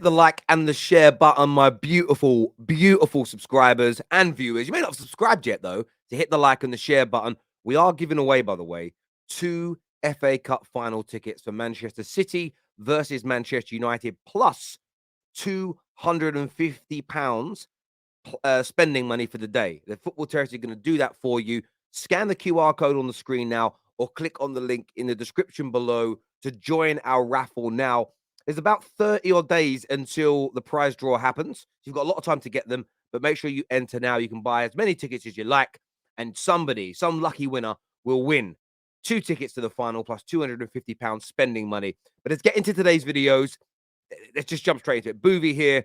the like and the share button, my beautiful, beautiful subscribers and viewers. You may not have subscribed yet, though, to hit the like and the share button. We are giving away, by the way, 2 FA Cup final tickets for Manchester City versus Manchester United, plus £250 spending money for the day. The Football Territory are going to do that for you. Scan the QR code on the screen now or click on the link in the description below to join our raffle now. There's about 30 odd days until the prize draw happens. You've got a lot of time to get them, but make sure you enter now. You can buy as many tickets as you like, and some lucky winner will win 2 tickets to the final plus £250 spending money. But let's get into today's videos. Let's just jump straight into it. Boovie here,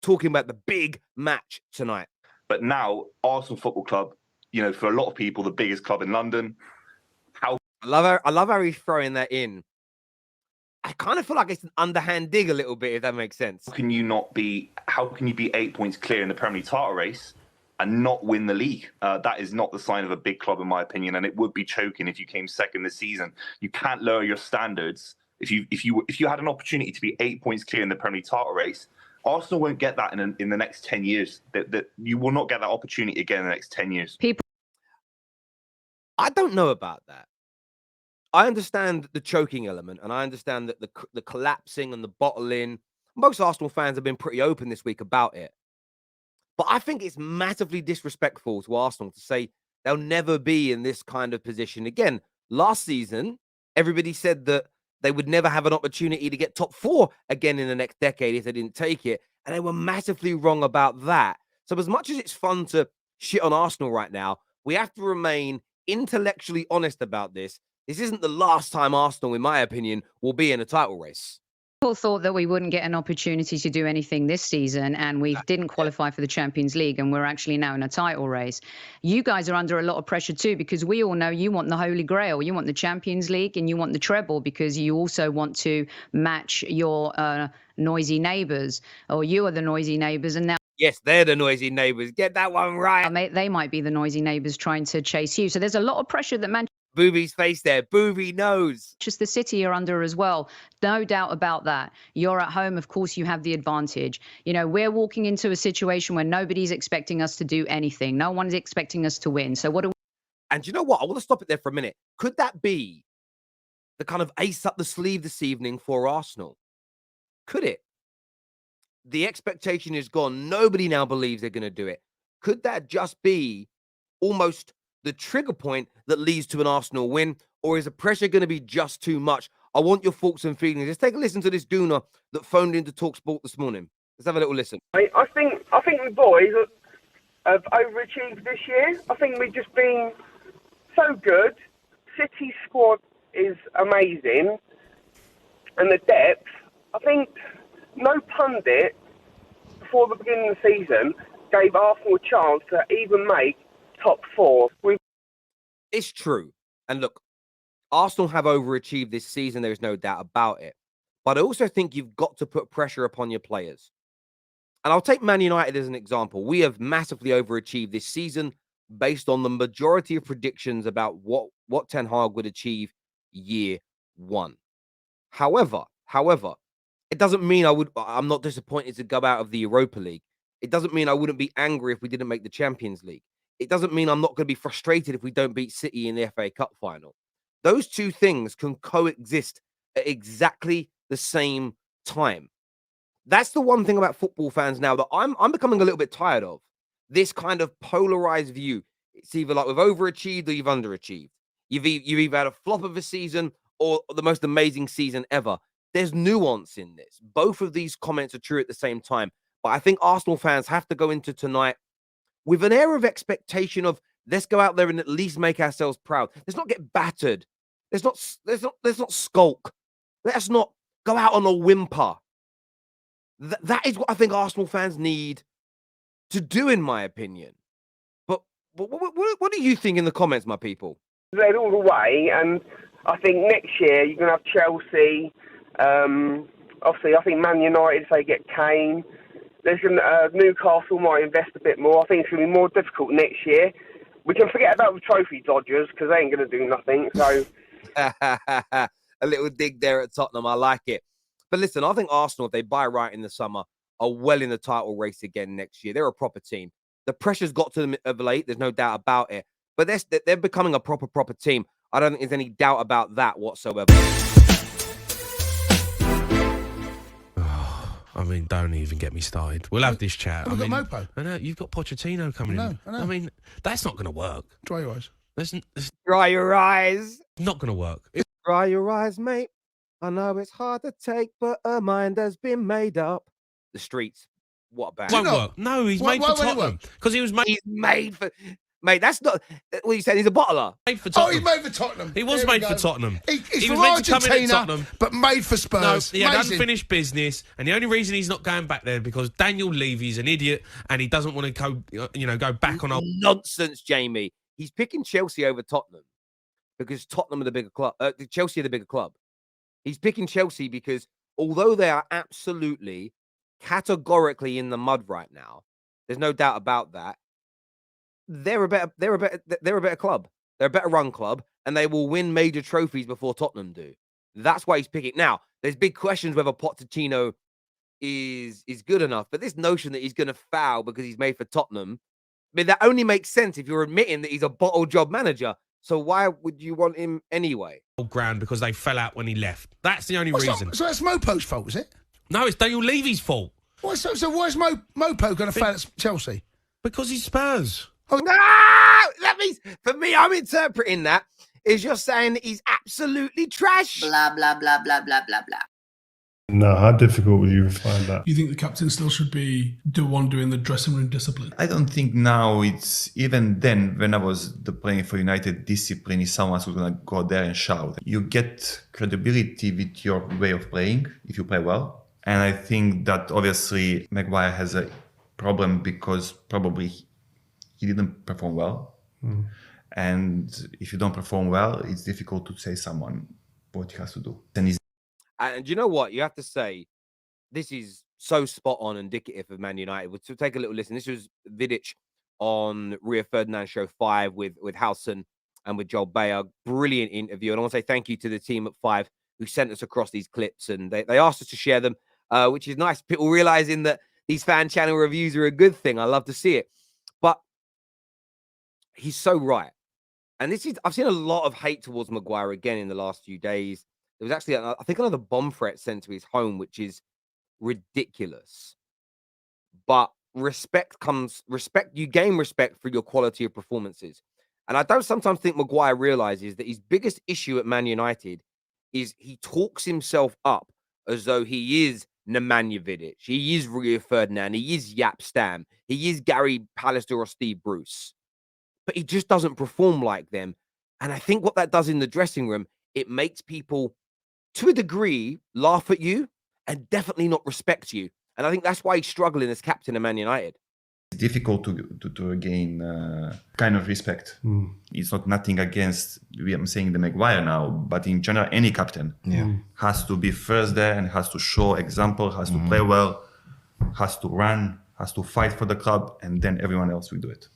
talking about the big match tonight. But now, Arsenal Football Club, you know, for a lot of people, the biggest club in London. I love how he's throwing that in. I kind of feel like it's an underhand dig a little bit, if that makes sense. How can you be 8 points clear in the Premier League title race and not win the league? That is not the sign of a big club, in my opinion, and it would be choking if you came second this season. You can't lower your standards. If you had an opportunity to be 8 points clear in the Premier League title race, Arsenal won't get that in the next 10 years. That you will not get that opportunity again in the next 10 years. I don't know about that. I understand the choking element, and I understand that the collapsing and the bottling. Most Arsenal fans have been pretty open this week about it. But I think it's massively disrespectful to Arsenal to say they'll never be in this kind of position again. Last season, everybody said that they would never have an opportunity to get top 4 again in the next decade if they didn't take it. And they were massively wrong about that. So as much as it's fun to shit on Arsenal right now, we have to remain intellectually honest about this. This isn't the last time Arsenal, in my opinion, will be in a title race. People thought that we wouldn't get an opportunity to do anything this season, and we didn't qualify for the Champions League, and we're actually now in a title race. You guys are under a lot of pressure too, because we all know you want the Holy Grail. You want the Champions League and you want the treble, because you also want to match your noisy neighbours, or you are the noisy neighbours, and now... Yes, they're the noisy neighbours. Get that one right. They might be the noisy neighbours trying to chase you. So there's a lot of pressure that Manchester... Boovie's face there. Boovie knows. Manchester City are under as well. No doubt about that. You're at home. Of course, you have the advantage. You know, we're walking into a situation where nobody's expecting us to do anything. No one's expecting us to win. So what do we... And you know what? I want to stop it there for a minute. Could that be the kind of ace up the sleeve this evening for Arsenal? Could it? The expectation is gone. Nobody now believes they're going to do it. Could that just be almost the trigger point that leads to an Arsenal win, or is the pressure going to be just too much? I want your thoughts and feelings. Let's take a listen to this Duna that phoned into TalkSPORT this morning. Let's have a little listen. I think the boys have overachieved this year. I think we've just been so good. City's squad is amazing, and the depth. I think no pundit before the beginning of the season gave Arsenal a chance to even make top 4. It's true. And look, Arsenal have overachieved this season. There's no doubt about it. But I also think you've got to put pressure upon your players. And I'll take Man United as an example. We have massively overachieved this season based on the majority of predictions about what Ten Hag would achieve year 1. However, it doesn't mean I'm not disappointed to go out of the Europa League. It doesn't mean I wouldn't be angry if we didn't make the Champions League. It doesn't mean I'm not going to be frustrated if we don't beat City in the FA Cup final. Those two things can coexist at exactly the same time. That's the one thing about football fans now that I'm becoming a little bit tired of. This kind of polarized view. It's either like we've overachieved or you've underachieved. You've either had a flop of a season or the most amazing season ever. There's nuance in this. Both of these comments are true at the same time. But I think Arsenal fans have to go into tonight with an air of expectation of let's go out there and at least make ourselves proud. Let's not get battered. Let's not skulk. Let's not go out on a whimper. That is what I think Arsenal fans need to do, in my opinion. But what do you think in the comments, my people? Led all the way, and I think next year you're going to have Chelsea. Obviously, I think Man United, if they get Kane. Newcastle might invest a bit more. I think it's going to be more difficult next year. We can forget about the trophy dodgers because they ain't going to do nothing. So a little dig there at Tottenham. I like it. But listen, I think Arsenal, if they buy right in the summer, are well in the title race again next year. They're a proper team. The pressure's got to them of late. There's no doubt about it. But they're becoming a proper team. I don't think there's any doubt about that whatsoever. I mean, don't even get me started. We'll have this chat. We've got Mopo. I know, you've got Pochettino coming in. I know. I mean, that's not going to work. Dry your eyes. That's Dry your eyes. not going to work. Dry your eyes, mate. I know it's hard to take, but a mind has been made up. The Streets. What a band. Won't work. No, he's made for Tottenham. Because he was made... He's made for... Mate, that's not... What you saying? He's a bottler. Made for Tottenham. Oh, he's made for Tottenham. He was made for Tottenham. He's He from was meant to come in at Argentina, Tottenham. but made for Spurs. No, he had Amazing. unfinished business, and the only reason he's not going back there because Daniel Levy's an idiot, and he doesn't want to go back on old... Nonsense, Jamie. He's picking Chelsea over Tottenham because Tottenham are the bigger club. Chelsea are the bigger club. He's picking Chelsea because although they are absolutely, categorically in the mud right now, there's no doubt about that. They're a better club. They're a better run club, and they will win major trophies before Tottenham do. That's why he's picking. Now, there's big questions whether Pochettino is good enough, but this notion that he's going to foul because he's made for Tottenham, I mean, that only makes sense if you're admitting that he's a bottle job manager. So why would you want him anyway? Ground because they fell out when he left. That's the only reason. So that's Mopo's fault, is it? No, it's Daniel Levy's fault. Well, so why is Mopo going to fail at Chelsea? Because he's Spurs. Oh, no! That means, for me, I'm interpreting that as you're saying that he's absolutely trash. Blah, blah, blah, blah, blah, blah, blah. No, how difficult would you find that? You think the captain still should be the one doing the dressing room discipline? I don't think now it's, even then, when I was playing for United, discipline is someone who's going to go there and shout. You get credibility with your way of playing if you play well. And I think that obviously Maguire has a problem because probably he didn't perform well. Mm. And if you don't perform well, it's difficult to say someone what he has to do. And you know what? You have to say, this is so spot on indicative of Man United. So take a little listen. This was Vidic on Rio Ferdinand Show 5 with Howson and with Joel Bayer. Brilliant interview. And I want to say thank you to the team at 5 who sent us across these clips. And they asked us to share them, which is nice. People realizing that these fan channel reviews are a good thing. I love to see it. But he's so right. And I've seen a lot of hate towards Maguire again in the last few days. There was actually, I think, another bomb threat sent to his home, which is ridiculous. But you gain respect for your quality of performances. And I don't sometimes think Maguire realizes that his biggest issue at Man United is he talks himself up as though he is Nemanja Vidic, he is Rio Ferdinand, he is Jaap Stam, he is Gary Pallister or Steve Bruce. But he just doesn't perform like them. And I think what that does in the dressing room, it makes people, to a degree, laugh at you and definitely not respect you. And I think that's why he's struggling as captain of Man United. It's difficult to gain kind of respect. Mm. It's not nothing against, I'm saying the Maguire now, but in general, any captain has to be first there and has to show example, has to play well, has to run, has to fight for the club, and then everyone else will do it.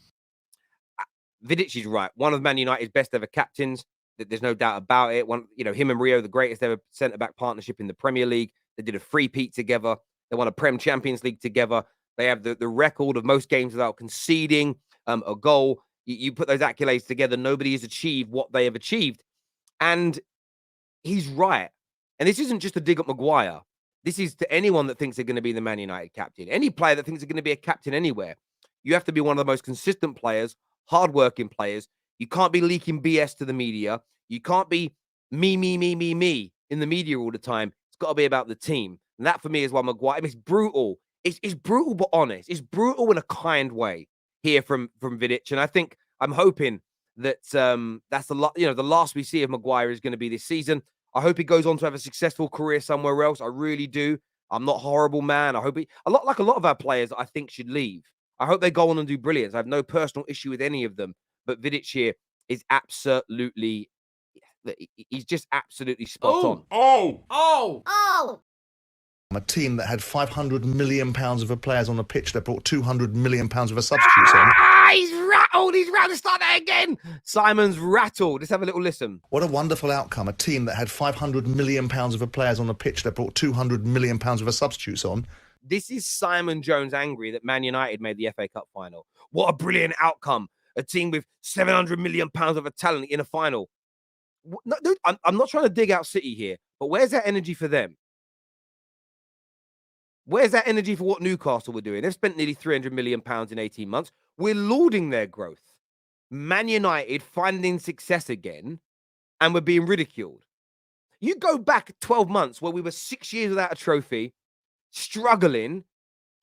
Vidic is right. One of Man United's best ever captains. There's no doubt about it. Him and Rio, the greatest ever centre-back partnership in the Premier League. They did a three-peat together. They won a Prem Champions League together. They have the record of most games without conceding a goal. You put those accolades together, nobody has achieved what they have achieved. And he's right. And this isn't just a dig at Maguire. This is to anyone that thinks they're going to be the Man United captain. Any player that thinks they're going to be a captain anywhere. You have to be one of the most consistent players, hardworking players. You can't be leaking BS to the media. You can't be me in the media all the time. It's got to be about the team. And that for me is why Maguire, it's brutal. It's brutal but honest. It's brutal in a kind way here from Vidic. And I'm hoping that that's the last we see of Maguire is going to be this season. I hope he goes on to have a successful career somewhere else. I really do. I'm not a horrible man. I hope a lot of our players I think should leave. I hope they go on and do brilliant. I have no personal issue with any of them. But Vidic here is absolutely, he's just absolutely spot on. Oh! A team that had £500 million of a players on the pitch that brought £200 million of a substitutes on. Ah, he's rattled. He's rattled. Start that again. Simon's rattled. Let's have a little listen. What a wonderful outcome. A team that had £500 million of a players on the pitch that brought £200 million of a substitutes on. This is Simon Jones angry that Man United made the FA Cup final. What a brilliant outcome. A team with £700 million of a talent in a final. No, dude, I'm not trying to dig out City here, but where's that energy for them? Where's that energy for what Newcastle were doing? They've spent nearly £300 million in 18 months. We're lauding their growth. Man United finding success again, and we're being ridiculed. You go back 12 months where we were 6 years without a trophy, struggling.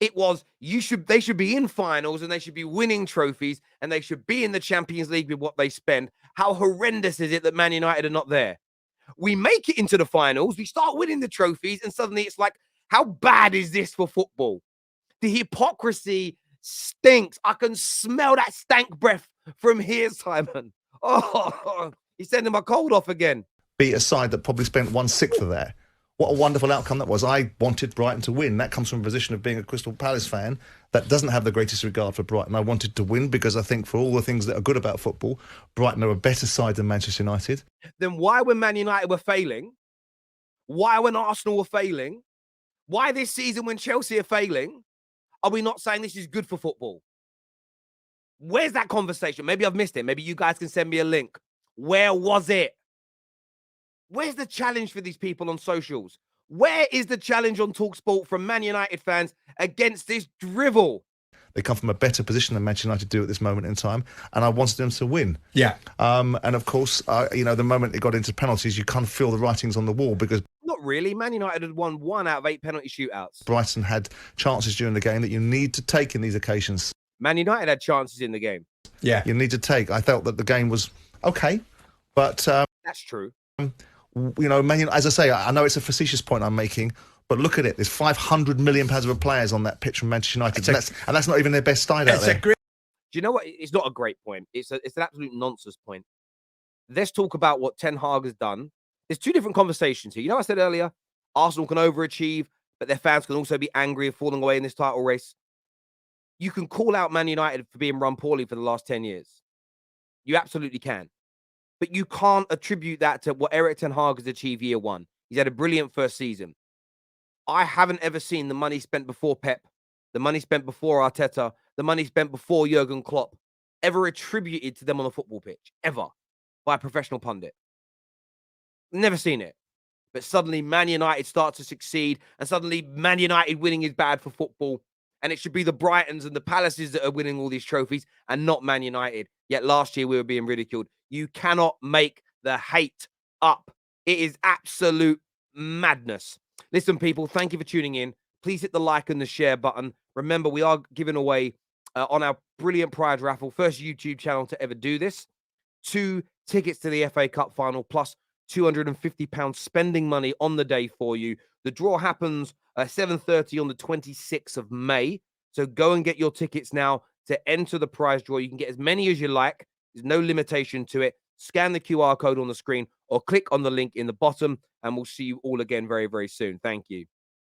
It was they should be in finals and they should be winning trophies and they should be in the Champions League with what they spend. How horrendous is it that Man United are not there? We make it into the finals, we start winning the trophies, and suddenly it's like, how bad is this for football? The hypocrisy stinks. I can smell that stank breath from here, Simon. Oh, he's sending my cold off again. Beat a side that probably spent 1/6 of that. What a wonderful outcome that was. I wanted Brighton to win. That comes from a position of being a Crystal Palace fan that doesn't have the greatest regard for Brighton. I wanted to win because I think for all the things that are good about football, Brighton are a better side than Manchester United. Then why when Man United were failing? Why when Arsenal were failing? Why this season when Chelsea are failing? Are we not saying this is good for football? Where's that conversation? Maybe I've missed it. Maybe you guys can send me a link. Where was it? Where's the challenge for these people on socials? Where is the challenge on TalkSPORT from Man United fans against this drivel? They come from a better position than Manchester United do at this moment in time, and I wanted them to win. Yeah. And of course, the moment it got into penalties, you kind of feel the writings on the wall because... Not really. Man United had won 1 out of 8 penalty shootouts. Brighton had chances during the game that you need to take in these occasions. Man United had chances in the game. Yeah. You need to take. I felt that the game was okay, but... That's true. As I say, I know it's a facetious point I'm making, but look at it. There's £500 million of players on that pitch from Manchester United, and that's not even their best side out there. Do you know what? It's not a great point. It's an absolute nonsense point. Let's talk about what Ten Hag has done. There's 2 different conversations here. You know, I said earlier, Arsenal can overachieve, but their fans can also be angry and falling away in this title race. You can call out Man United for being run poorly for the last 10 years. You absolutely can. But you can't attribute that to what Erik Ten Hag has achieved year 1. He's had a brilliant first season. I haven't ever seen the money spent before Pep, the money spent before Arteta, the money spent before Jurgen Klopp, ever attributed to them on the football pitch, ever, by a professional pundit. Never seen it. But suddenly Man United start to succeed, and suddenly Man United winning is bad for football. And it should be the Brightons and the Palaces that are winning all these trophies and not Man United. Yet last year we were being ridiculed. You cannot make the hate up. It is absolute madness. Listen, people, thank you for tuning in. Please hit the like and the share button. Remember, we are giving away on our brilliant prize raffle, first YouTube channel to ever do this, 2 tickets to the FA Cup final plus £250 spending money on the day for you. The draw happens at 7:30 on the 26th of May. So go and get your tickets now to enter the prize draw. You can get as many as you like. There's no limitation to it. Scan the QR code on the screen or click on the link in the bottom, and we'll see you all again very, very soon. Thank you.